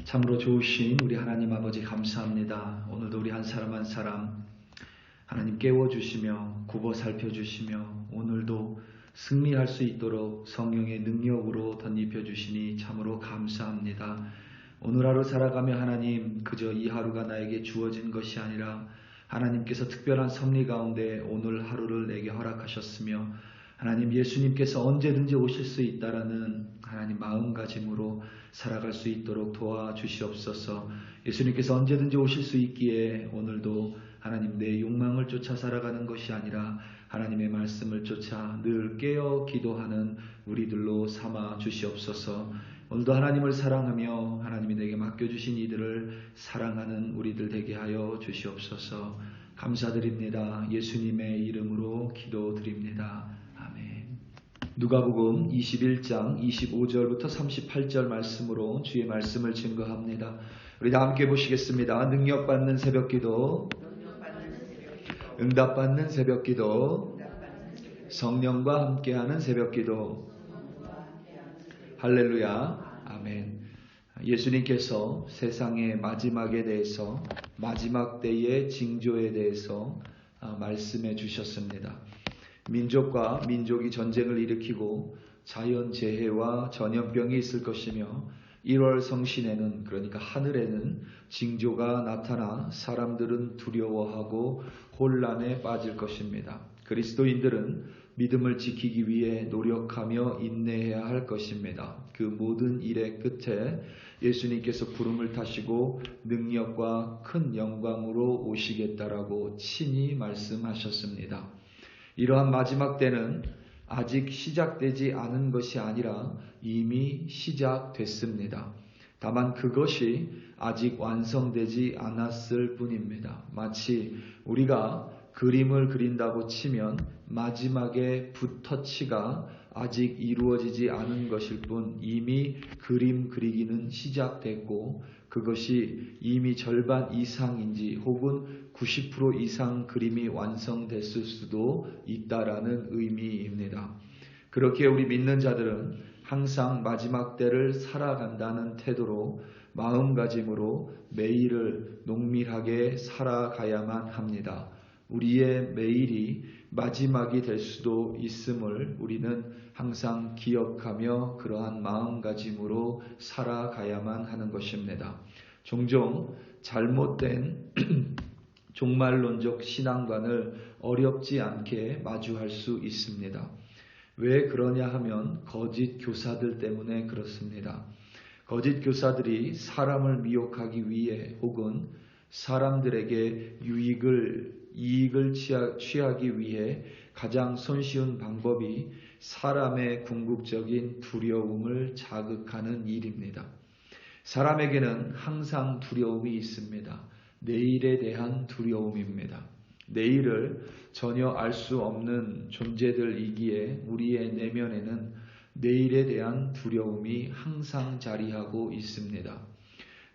참으로 좋으신 우리 하나님 아버지 감사합니다. 오늘도 우리 한 사람 한 사람 하나님 깨워주시며 굽어 살펴주시며 오늘도 승리할 수 있도록 성령의 능력으로 덧입혀주시니 참으로 감사합니다. 오늘 하루 살아가며 하나님 그저 이 하루가 나에게 주어진 것이 아니라 하나님께서 특별한 섭리 가운데 오늘 하루를 내게 허락하셨으며 하나님 예수님께서 언제든지 오실 수 있다라는 하나님 마음가짐으로 살아갈 수 있도록 도와주시옵소서. 예수님께서 언제든지 오실 수 있기에 오늘도 하나님 내 욕망을 쫓아 살아가는 것이 아니라 하나님의 말씀을 쫓아 늘 깨어 기도하는 우리들로 삼아 주시옵소서. 오늘도 하나님을 사랑하며 하나님이 내게 맡겨주신 이들을 사랑하는 우리들 되게 하여 주시옵소서. 감사드립니다. 예수님의 이름으로 기도드립니다. 아멘. 누가복음 21장 25절부터 38절 말씀으로 주의 말씀을 증거합니다. 우리 다 함께 보시겠습니다. 능력받는 새벽기도, 응답받는 새벽기도, 성령과 함께하는 새벽기도. 할렐루야. 아멘. 예수님께서 세상의 마지막에 대해서, 마지막 때의 징조에 대해서 말씀해 주셨습니다. 민족과 민족이 전쟁을 일으키고 자연재해와 전염병이 있을 것이며 1월 성신에는, 그러니까 하늘에는 징조가 나타나 사람들은 두려워하고 혼란에 빠질 것입니다. 그리스도인들은 믿음을 지키기 위해 노력하며 인내해야 할 것입니다. 그 모든 일의 끝에 예수님께서 구름을 타시고 능력과 큰 영광으로 오시겠다라고 친히 말씀하셨습니다. 이러한 마지막 때는 아직 시작되지 않은 것이 아니라 이미 시작됐습니다. 다만 그것이 아직 완성되지 않았을 뿐입니다. 마치 우리가 그림을 그린다고 치면 마지막에 붓터치가 아직 이루어지지 않은 것일 뿐 이미 그림 그리기는 시작됐고 그것이 이미 절반 이상인지 혹은 90% 이상 그림이 완성됐을 수도 있다라는 의미입니다. 그렇게 우리 믿는 자들은 항상 마지막 때를 살아간다는 태도로 마음가짐으로 매일을 농밀하게 살아가야만 합니다. 우리의 매일이 마지막이 될 수도 있음을 우리는 항상 기억하며 그러한 마음가짐으로 살아가야만 하는 것입니다. 종종 잘못된 종말론적 신앙관을 어렵지 않게 마주할 수 있습니다. 왜 그러냐 하면 거짓 교사들 때문에 그렇습니다. 거짓 교사들이 사람을 미혹하기 위해 혹은 사람들에게 이익을 취하기 위해 가장 손쉬운 방법이 사람의 궁극적인 두려움을 자극하는 일입니다. 사람에게는 항상 두려움이 있습니다. 내일에 대한 두려움입니다. 내일을 전혀 알 수 없는 존재들이기에 우리의 내면에는 내일에 대한 두려움이 항상 자리하고 있습니다.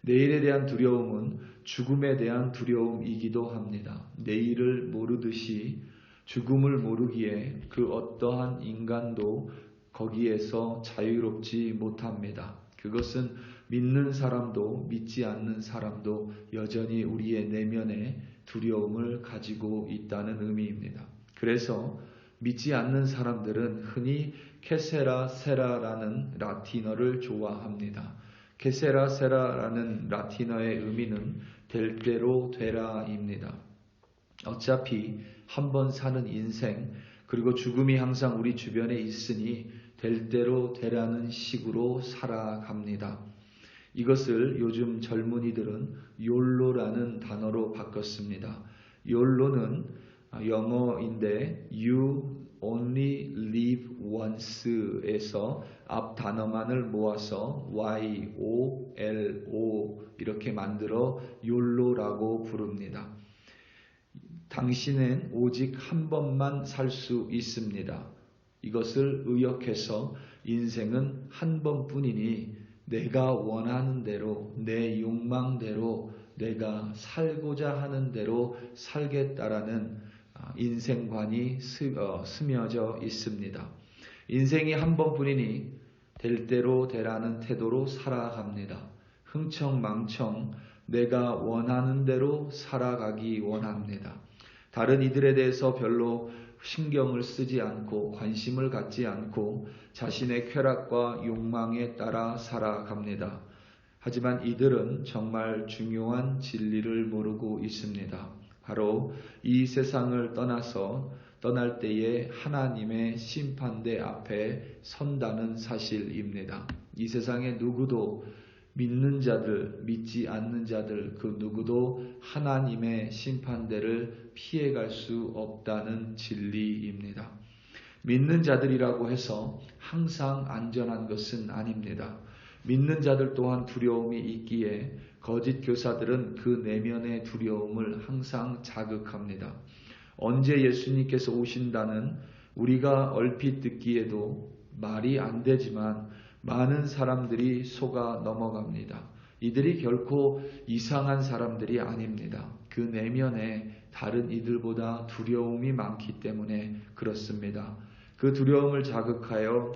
내일에 대한 두려움은 죽음에 대한 두려움이기도 합니다. 내일을 모르듯이 죽음을 모르기에 그 어떠한 인간도 거기에서 자유롭지 못합니다. 그것은 믿는 사람도 믿지 않는 사람도 여전히 우리의 내면에 두려움을 가지고 있다는 의미입니다. 그래서 믿지 않는 사람들은 흔히 케세라 세라라는 라틴어를 좋아합니다. 케세라 세라라는 라틴어의 의미는 될 대로 되라입니다. 어차피 한 번 사는 인생 그리고 죽음이 항상 우리 주변에 있으니 될 대로 되라는 식으로 살아갑니다. 이것을 요즘 젊은이들은 YOLO라는 단어로 바꿨습니다. YOLO는 영어인데 You Only Live Once에서 앞 단어만을 모아서 YOLO 이렇게 만들어 YOLO라고 부릅니다. 당신은 오직 한 번만 살 수 있습니다. 이것을 의역해서 인생은 한 번뿐이니 내가 원하는 대로 내 욕망대로 내가 살고자 하는 대로 살겠다라는 인생관이 스며져 있습니다. 인생이 한 번뿐이니 될 대로 되라는 태도로 살아갑니다. 흥청망청 내가 원하는 대로 살아가기 원합니다. 다른 이들에 대해서 별로 신경을 쓰지 않고 관심을 갖지 않고 자신의 쾌락과 욕망에 따라 살아갑니다. 하지만 이들은 정말 중요한 진리를 모르고 있습니다. 바로 이 세상을 떠날 때에 하나님의 심판대 앞에 선다는 사실입니다. 이 세상에 누구도 믿는 자들, 믿지 않는 자들 그 누구도 하나님의 심판대를 피해갈 수 없다는 진리입니다. 믿는 자들이라고 해서 항상 안전한 것은 아닙니다. 믿는 자들 또한 두려움이 있기에 거짓 교사들은 그 내면의 두려움을 항상 자극합니다. 언제 예수님께서 오신다는 우리가 얼핏 듣기에도 말이 안 되지만 많은 사람들이 속아 넘어갑니다. 이들이 결코 이상한 사람들이 아닙니다. 그 내면에 다른 이들보다 두려움이 많기 때문에 그렇습니다. 그 두려움을 자극하여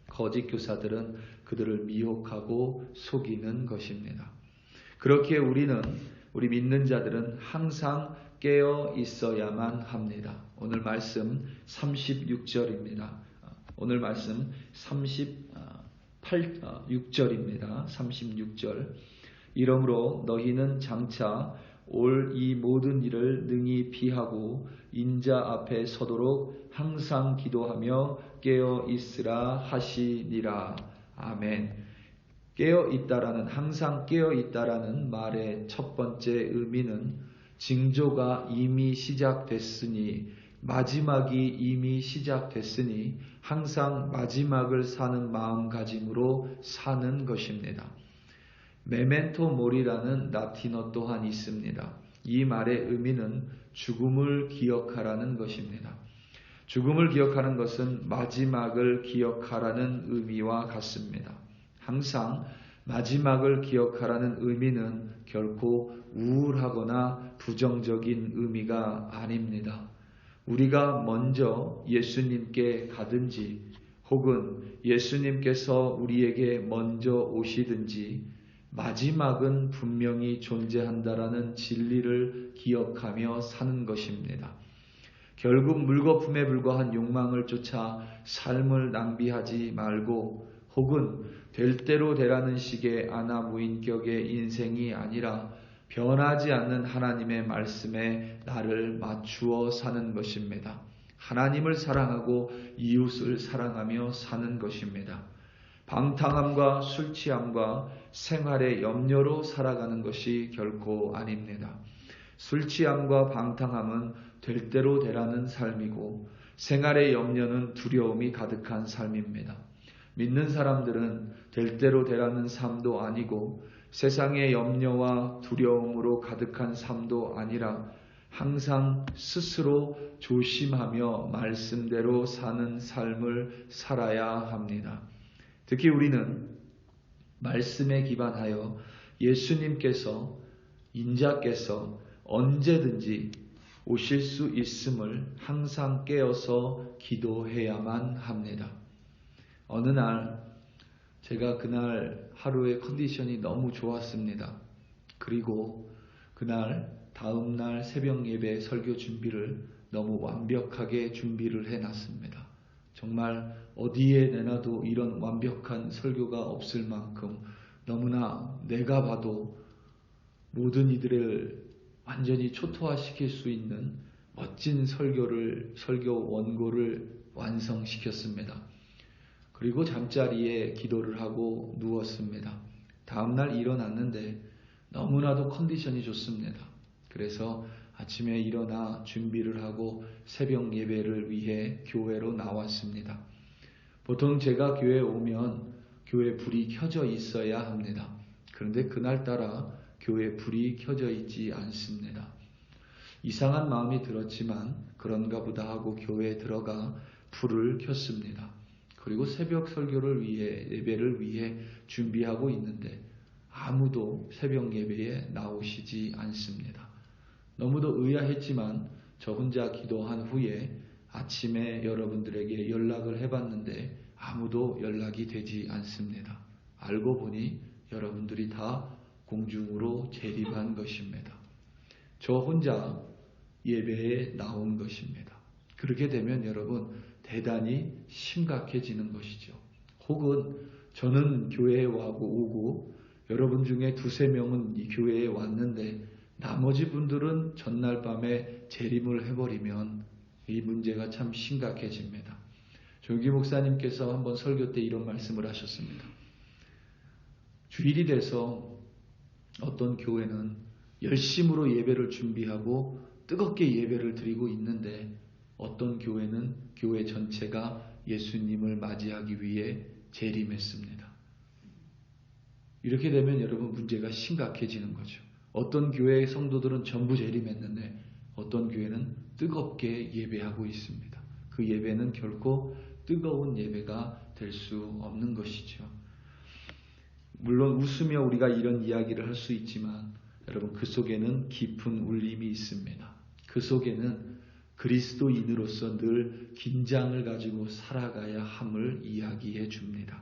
거짓 교사들은 그들을 미혹하고 속이는 것입니다. 그렇게 우리 믿는 자들은 항상 깨어 있어야만 합니다. 오늘 말씀 36절입니다. 오늘 말씀 36절입니다. 36절. 이러므로 너희는 장차 올 이 모든 일을 능히 피하고 인자 앞에 서도록 항상 기도하며 깨어 있으라 하시니라. 아멘. 깨어 있다라는, 항상 깨어 있다라는 말의 첫 번째 의미는 징조가 이미 시작됐으니, 마지막이 이미 시작됐으니 항상 마지막을 사는 마음가짐으로 사는 것입니다. 메멘토 모리라는 라틴어 또한 있습니다. 이 말의 의미는 죽음을 기억하라는 것입니다. 죽음을 기억하는 것은 마지막을 기억하라는 의미와 같습니다. 항상 마지막을 기억하라는 의미는 결코 우울하거나 부정적인 의미가 아닙니다. 우리가 먼저 예수님께 가든지 혹은 예수님께서 우리에게 먼저 오시든지 마지막은 분명히 존재한다라는 진리를 기억하며 사는 것입니다. 결국 물거품에 불과한 욕망을 쫓아 삶을 낭비하지 말고 혹은 될 대로 되라는 식의 아나무인격의 인생이 아니라 변하지 않는 하나님의 말씀에 나를 맞추어 사는 것입니다. 하나님을 사랑하고 이웃을 사랑하며 사는 것입니다. 방탕함과 술 취함과 생활의 염려로 살아가는 것이 결코 아닙니다. 술 취함과 방탕함은 될 대로 되라는 삶이고 생활의 염려는 두려움이 가득한 삶입니다. 믿는 사람들은 될 대로 되라는 삶도 아니고 세상의 염려와 두려움으로 가득한 삶도 아니라 항상 스스로 조심하며 말씀대로 사는 삶을 살아야 합니다. 특히 우리는 말씀에 기반하여 예수님께서, 인자께서 언제든지 오실 수 있음을 항상 깨어서 기도해야만 합니다. 어느 날 제가 그날 하루의 컨디션이 너무 좋았습니다. 그리고 그날 다음날 새벽 예배 설교 준비를 너무 완벽하게 준비를 해놨습니다. 정말 어디에 내놔도 이런 완벽한 설교가 없을 만큼 너무나 내가 봐도 모든 이들을 완전히 초토화시킬 수 있는 멋진 설교 원고를 완성시켰습니다. 그리고 잠자리에 기도를 하고 누웠습니다. 다음날 일어났는데 너무나도 컨디션이 좋습니다. 그래서 아침에 일어나 준비를 하고 새벽 예배를 위해 교회로 나왔습니다. 보통 제가 교회에 오면 교회 불이 켜져 있어야 합니다. 그런데 그날따라 교회 불이 켜져 있지 않습니다. 이상한 마음이 들었지만 그런가 보다 하고 교회에 들어가 불을 켰습니다. 그리고 새벽 설교를 위해, 예배를 위해 준비하고 있는데 아무도 새벽 예배에 나오시지 않습니다. 너무도 의아했지만 저 혼자 기도한 후에 아침에 여러분들에게 연락을 해봤는데 아무도 연락이 되지 않습니다. 알고 보니 여러분들이 다 공중으로 재림한 것입니다. 저 혼자 예배에 나온 것입니다. 그렇게 되면 여러분 대단히 심각해지는 것이죠. 혹은 저는 교회에 오고 여러분 중에 두세 명은 이 교회에 왔는데 나머지 분들은 전날 밤에 재림을 해버리면 이 문제가 참 심각해집니다. 조기 목사님께서 한번 설교 때 이런 말씀을 하셨습니다. 주일이 돼서 어떤 교회는 열심으로 예배를 준비하고 뜨겁게 예배를 드리고 있는데 어떤 교회는 교회 전체가 예수님을 맞이하기 위해 재림했습니다. 이렇게 되면 여러분 문제가 심각해지는 거죠. 어떤 교회의 성도들은 전부 재림했는데 어떤 교회는 뜨겁게 예배하고 있습니다. 그 예배는 결코 뜨거운 예배가 될 수 없는 것이죠. 물론 웃으며 우리가 이런 이야기를 할 수 있지만 여러분 그 속에는 깊은 울림이 있습니다. 그 속에는 그리스도인으로서 늘 긴장을 가지고 살아가야 함을 이야기해 줍니다.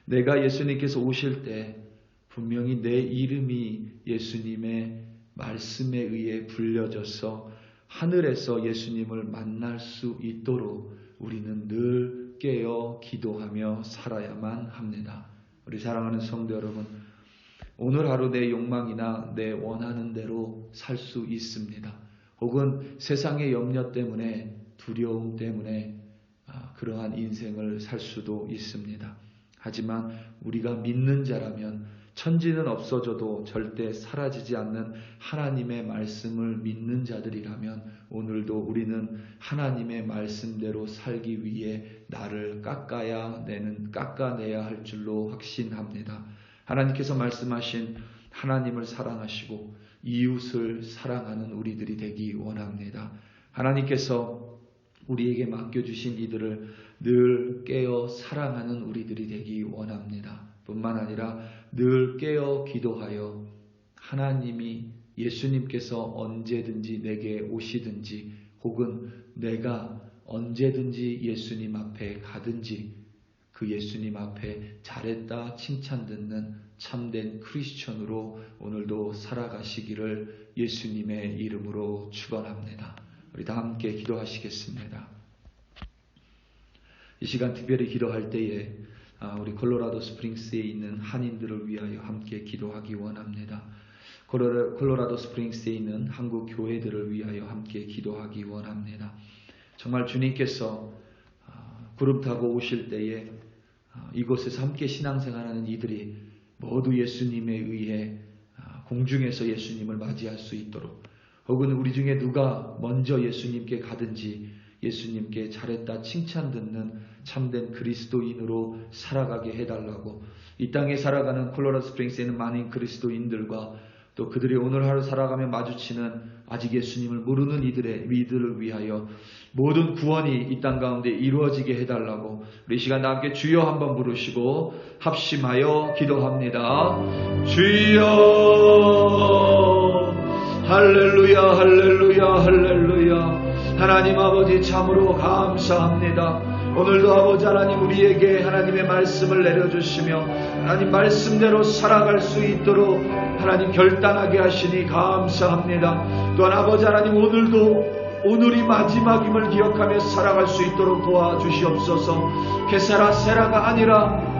내가 예수님께서 오실 때 분명히 내 이름이 예수님의 말씀에 의해 불려져서 하늘에서 예수님을 만날 수 있도록 우리는 늘 깨어 기도하며 살아야만 합니다. 우리 사랑하는 성도 여러분, 오늘 하루 내 욕망이나 내 원하는 대로 살 수 있습니다. 혹은 세상의 염려 때문에 두려움 때문에 그러한 인생을 살 수도 있습니다. 하지만 우리가 믿는 자라면 천지는 없어져도 절대 사라지지 않는 하나님의 말씀을 믿는 자들이라면 오늘도 우리는 하나님의 말씀대로 살기 위해 나를 깎아내야 할 줄로 확신합니다. 하나님께서 말씀하신 하나님을 사랑하시고 이웃을 사랑하는 우리들이 되기 원합니다. 하나님께서 우리에게 맡겨주신 이들을 늘 깨어 사랑하는 우리들이 되기 원합니다. 뿐만 아니라 늘 깨어 기도하여 하나님이 예수님께서 언제든지 내게 오시든지 혹은 내가 언제든지 예수님 앞에 가든지 그 예수님 앞에 잘했다 칭찬 듣는 참된 크리스천으로 오늘도 살아가시기를 예수님의 이름으로 축원합니다. 우리 다 함께 기도하시겠습니다. 이 시간 특별히 기도할 때에 우리 콜로라도 스프링스에 있는 한인들을 위하여 함께 기도하기 원합니다. 콜로라도 스프링스에 있는 한국 교회들을 위하여 함께 기도하기 원합니다. 정말 주님께서 구름 타고 오실 때에 이곳에서 함께 신앙생활하는 이들이 모두 예수님에 의해 공중에서 예수님을 맞이할 수 있도록 혹은 우리 중에 누가 먼저 예수님께 가든지 예수님께 잘했다 칭찬 듣는 참된 그리스도인으로 살아가게 해달라고 이 땅에 살아가는 콜로라도 스프링스에 있는 많은 그리스도인들과 또 그들이 오늘 하루 살아가며 마주치는 아직 예수님을 모르는 이들을 위하여 모든 구원이 이 땅 가운데 이루어지게 해달라고 우리 이 시간 다 함께 주여 한번 부르시고 합심하여 기도합니다. 주여 할렐루야 할렐루야 할렐루야. 하나님 아버지 참으로 감사합니다. 오늘도 아버지 하나님 우리에게 하나님의 말씀을 내려주시며 하나님 말씀대로 살아갈 수 있도록 하나님 결단하게 하시니 감사합니다. 또한 아버지 하나님 오늘이 마지막임을 기억하며 살아갈 수 있도록 도와주시옵소서. 게세라 세라가 아니라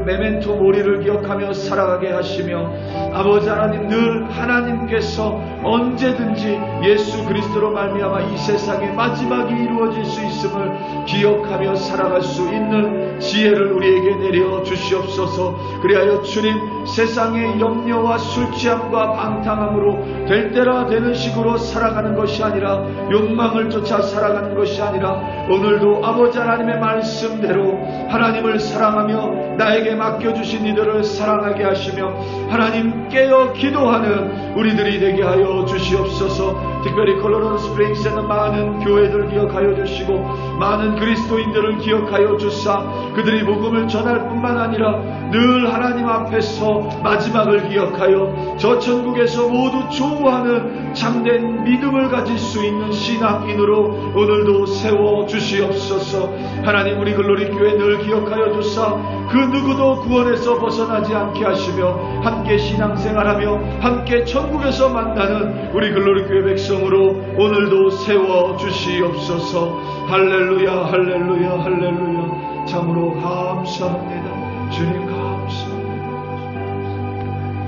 메멘토 모리를 기억하며 살아가게 하시며 아버지 하나님 늘 하나님께서 언제든지 예수 그리스도로 말미암아 이 세상의 마지막이 이루어질 수 있음을 기억하며 살아갈 수 있는 지혜를 우리에게 내려 주시옵소서. 그리하여 주님 세상의 염려와 술취함과 방탕함으로 될 때라 되는 식으로 살아가는 것이 아니라 욕망을 쫓아 살아가는 것이 아니라 오늘도 아버지 하나님의 말씀대로 하나님을 사랑하며 나에게 맡겨주신 이들을 사랑하게 하시며 하나님 깨어 기도하는 우리들이 되게 하여 주시옵소서. 특별히 콜로라도 스프링스에는 많은 교회들 기억하여 주시고 많은 그리스도인들을 기억하여 주사 그들이 복음을 전할 뿐만 뿐만 아니라 늘 하나님 앞에서 마지막을 기억하여 저 천국에서 모두 좋아하는 참된 믿음을 가질 수 있는 신앙인으로 오늘도 세워주시옵소서. 하나님, 우리 글로리교회 늘 기억하여 주사 그 누구도 구원에서 벗어나지 않게 하시며 함께 신앙생활하며 함께 천국에서 만나는 우리 글로리교회 백성으로 오늘도 세워주시옵소서. 할렐루야, 할렐루야, 할렐루야. 참으로 감사합니다. 주님 감사합니다.